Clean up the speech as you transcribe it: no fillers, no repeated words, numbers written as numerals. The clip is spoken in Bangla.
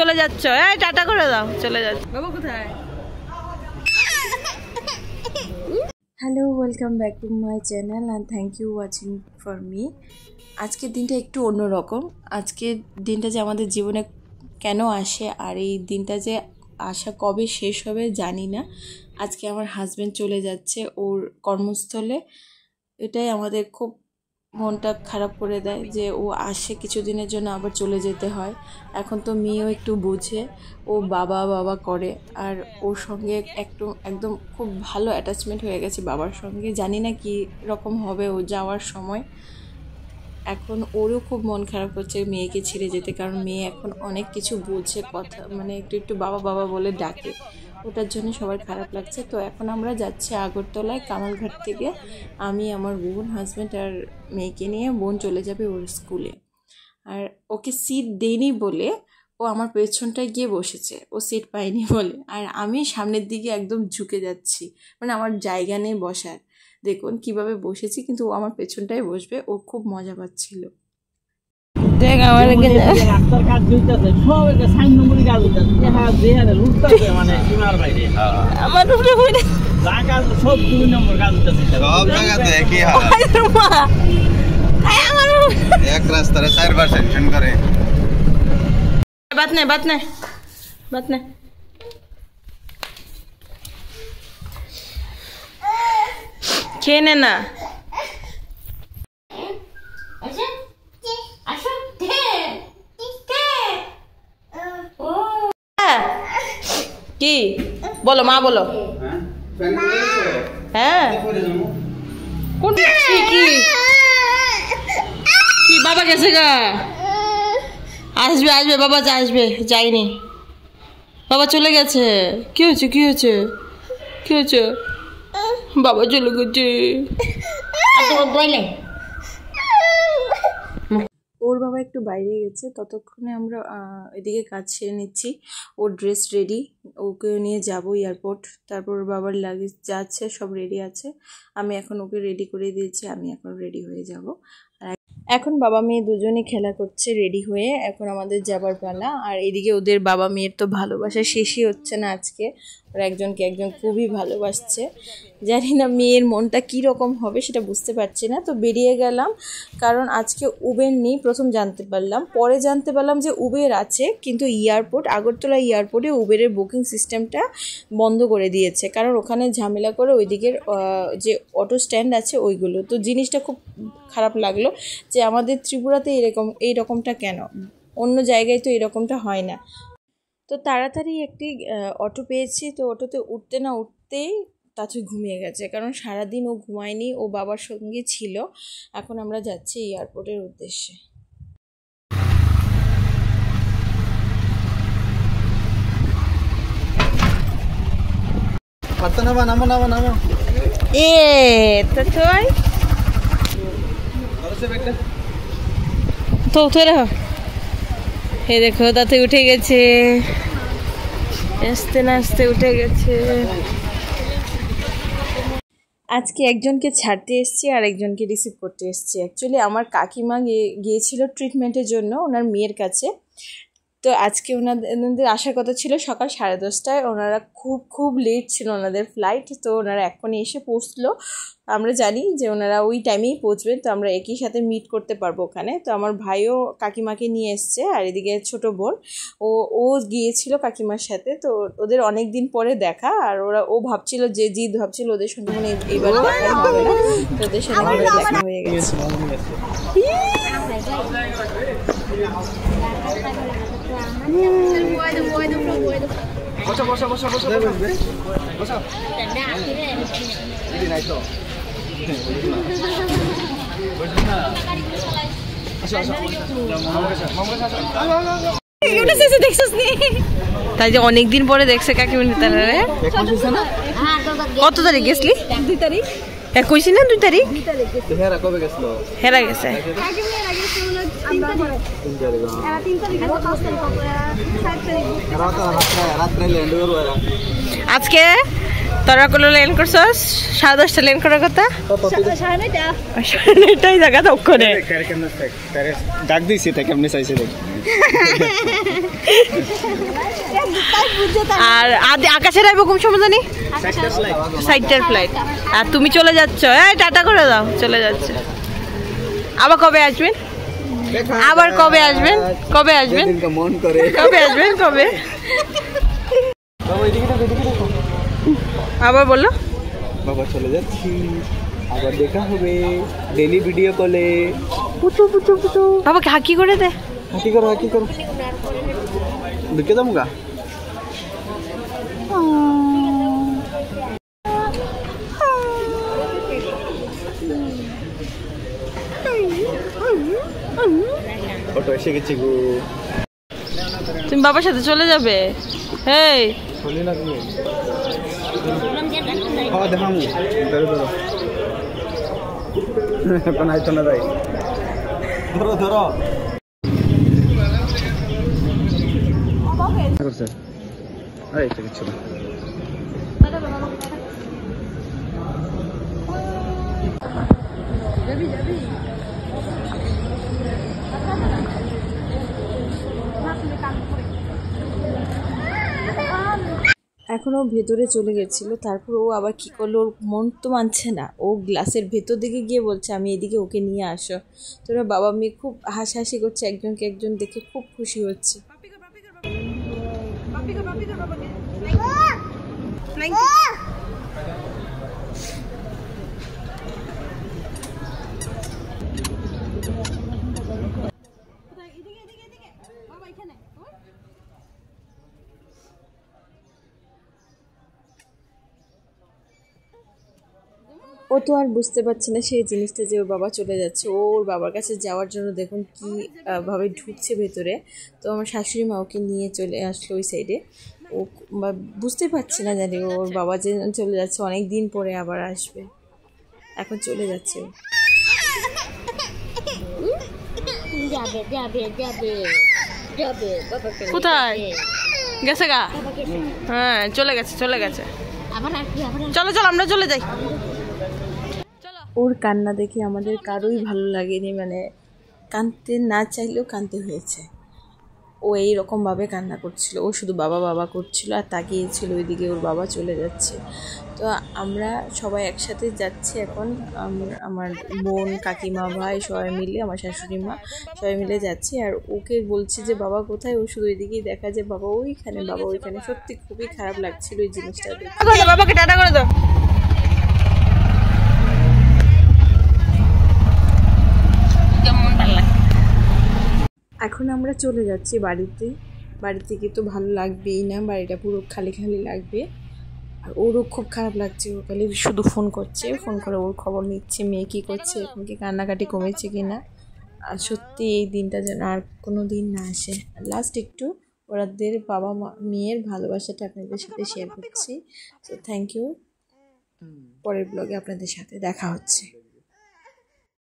চলে যাচ্ছ, এই টাটা করে দাও, চলে যাচ্ছ। বাবা কোথায়? Hello, welcome back to my channel and thank you watching for me. আজকের দিনটা একটু অন্যরকম। আজকের দিনটা যে আমাদের জীবনে কেন আসে আর এই দিনটা যে আসা কবে শেষ হবে জানি না। আজকে আমার হাজব্যান্ড চলে যাচ্ছে ওর কর্মস্থলে। এটাই আমাদের খুব মনটা খারাপ করে দেয় যে ও আসে কিছুদিনের জন্য আবার চলে যেতে হয়। এখন তো মেয়েও একটু বুঝে, ও বাবা বাবা করে আর ওর সঙ্গে একদম খুব ভালো অ্যাটাচমেন্ট হয়ে গেছে বাবার সঙ্গে। জানি না কি রকম হবে ও যাওয়ার সময়। এখন ওরও খুব মন খারাপ হচ্ছে মেয়েকে ছেড়ে যেতে, কারণ মেয়ে এখন অনেক কিছু বুঝে, কথা মানে একটু বাবা বাবা বলে ডাকে, ওটার জন্য সবার খারাপ লাগছে। তো এখন আমরা যাচ্ছি আগরতলায় কামালঘাট থেকে। আমি, আমার বোন, হাজব্যান্ড আর মেয়েকে নিয়ে। বোন চলে যাবে ওর স্কুলে। আর ওকে সিট দেয়নি বলে ও আমার পেছনটায় গিয়ে বসেছে, ও সিট পায়নি বলে। আর আমি সামনের দিকে একদম ঝুঁকে যাচ্ছি, মানে আমার জায়গা নেই বসার। দেখুন কিভাবে বসেছি, কিন্তু ও আমার পেছনটায় বসবে। ও খুব মজা পাচ্ছিল। দেখ আমার রাস্তার কাজ হইতাছে, সব একটা 4 নম্বরই কাজ হইতাছে। হ্যাঁ দেয়ালে লুটতাছে, মানে সীমার বাইরে। আমার উপরে কইরা জায়গা সব 2 নম্বর কাজ হইতাছে, সব জায়গাতে একই হাল। আমার এক রাস্তারে 4বার সেকশন করে। বাত নে খেয়ে নে না। কি বলো মা, বলো। হ্যাঁ কি বাবা গেছে গা? আসবে বাবা, আসবে, যায়নি বাবা, চলে গেছে। কি হয়েছে বাবা চলে গেছে। ওর বাবা একটু বাইরে গেছে, ততক্ষণে আমরা এদিকে কাজ সেরে নিচ্ছি। ওর ড্রেস রেডি, ওকে নিয়ে যাব এয়ারপোর্ট। তারপর ওর বাবার লাগেজ যাচ্ছে, সব রেডি আছে। আমি এখন ওকে রেডি করে দিয়েছি, আমি এখন রেডি হয়ে যাব। আর এখন বাবা মেয়ে দুজনে খেলা করছে রেডি হয়ে। এখন আমাদের যাবার পালা। আর এদিকে ওদের বাবা মেয়ের তো ভালোবাসা শেষই হচ্ছে না আজকে। ওরা একজনকে একজন খুবই ভালোবাসছে। জানি না মেয়ের মনটা কী রকম হবে সেটা বুঝতে পারছি না। তো বেরিয়ে গেলাম, কারণ আজকে উবের নেই প্রথম জানতে পারলাম। পরে জানতে পারলাম যে উবের আছে, কিন্তু আগরতলা এয়ারপোর্টে উবেরের বুকিং সিস্টেমটা বন্ধ করে দিয়েছে, কারণ ওখানে ঝামেলা করে ওইদিকের যে অটো স্ট্যান্ড আছে ওইগুলো। তো জিনিসটা খুব খারাপ লাগলো যে আমাদের ত্রিপুরাতে এইরকমটা কেন, অন্য জায়গায় তো এরকমটা হয় না। তো তাড়াতাড়ি একটি অটো পেয়েছি। তো অটোতে উঠতে না উঠতেই তাছু ঘুমিয়ে গেছে, কারণ সারাদিন ও ঘুমায়নি, ও বাবার সঙ্গে ছিল। এখন আমরা যাচ্ছি এয়ারপোর্টের উদ্দেশ্যে। তো উঠে রাখো। এই দেখো তাতে উঠে গেছে, আস্তে না আস্তে উঠে গেছে। আজকে একজনকে ছাড়তে এসেছি আর একজনকে রিসিভ করতে এসেছি। অ্যাকচুয়ালি আমার কাকিমা গিয়েছিল ট্রিটমেন্টের জন্য ওনার মেয়ের কাছে। তো আজকে ওনাদের আসার কথা ছিল সকাল 10:30টায়। ওনারা খুব লেট ছিল ওনাদের ফ্লাইট। তো ওনারা এখনই এসে পৌঁছলো। আমরা জানি যে ওনারা ওই টাইমেই পৌঁছবেন, তো আমরা একই সাথে মিট করতে পারবো ওখানে। তো আমার ভাইও কাকিমাকে নিয়ে এসছে, আর এদিকে ছোট বোন ও গিয়েছিল কাকিমার সাথে। তো ওদের অনেক দিন পরে দেখা, আর ও ভাবছিল যে জিদ ভাবছিল ওদের সঙ্গে মানে এইবার দেখা হবে না। তো ওদের সঙ্গে দেখা হয়ে গেছে। তাই যে অনেকদিন পরে দেখছে কাকিমণি তারা। কত তারিখ গেছলি? 2 তারিখ। 21 না 2 তারিখ? হেরা গেছে। আজকে তোরা কোনো লেন করছস 10:30 লেন করার কথা 9:30 জায়গা তো করে ডাক দিছি তা কেমনে চাইছে দেখ আর আকাশের আইবো কোন সময় জানি 6টার ফ্লাইট আর তুমি চলে যাচ্ছ এই টাটা করে দাও চলে যাচ্ছে আবার কবে আসবেন আবার কবে আসবেন মন করে কবে আসবেন কবে বাবা এদিকে দেখো আবার বললো বাবা চলে যাচ্ছি আবার দেখা হবে ডেইলি ভিডিও কলে বাবা হাকি করে দে হাকি করো ঢুকে যাবো গা অটো এসে গেছি গো তুমি বাবার সাথে চলে যাবে এই চলি না তুমি হ্যাঁ দেখামু ধরো এখন আইতো না যাই ধরো করছে এই তো কিছু না এখন ও ভেতরে চলে গেছিলো তারপর ও আবার কি করলো ওর মন তো মানছে না ও গ্লাসের ভেতর দিকে গিয়ে বলছে আমি এদিকে ওকে নিয়ে আসো তোরা বাবা মেয়ে খুব হাসাহাসি করছে একজনকে একজন দেখে খুব খুশি হচ্ছে ও তো আর বুঝতে পারছে না সেই জিনিসটা যে ওর বাবা চলে যাচ্ছে ও ওর বাবার কাছে যাওয়ার জন্য দেখুন কি ভাবে ঢুকছে ভেতরে তো আমার শাশুড়ি মা ওকে নিয়ে চলে আসলো ওই সাইডে ও বুঝতে পারছে না জানি ওর বাবা যে চলে যাচ্ছে অনেক দিন পরে আবার আসবে এখন চলে যাচ্ছে ও কোথায় গেছে গা হ্যাঁ চলে গেছে চলো আমরা চলে যাই ওর কান্না দেখে আমাদের কারোই ভালো লাগেনি মানে কাঁদতে না চাইলেও কাঁদতে হয়েছে ও এইরকমভাবে কান্না করছিল ও শুধু বাবা করছিল আর তাকিয়েছিল ওইদিকে ওর বাবা চলে যাচ্ছে তো আমরা সবাই একসাথে যাচ্ছি এখন আমার বোন কাকিমা ভাই সবাই মিলে আমার শাশুড়ি মা সবাই মিলে যাচ্ছি আর ওকে বলছি যে বাবা কোথায় ও শুধু ওইদিকেই দেখা যে বাবা ওইখানে সত্যি খুবই খারাপ লাগছিল ওই জিনিসটা দেখে বাবাকে টাটা করে দাও এখন আমরা চলে যাচ্ছি বাড়ি থেকে তো ভালো লাগবেই না বাড়িটা পুরো খালি লাগবে আর ওরও খুব খারাপ লাগছে ও খালি শুধু ফোন করে ওর খবর নিচ্ছে মেয়ে কী করছে এখন কি কান্নাকাটি কমেছে কি না আর সত্যি এই দিনটা যেন আর কোনো দিন না আসে লাস্ট একটু ওরাদের বাবা মা মেয়ের ভালোবাসাটা আপনাদের সাথে শেয়ার করছি তো থ্যাংক ইউ পরের ব্লগে আপনাদের সাথে দেখা হচ্ছে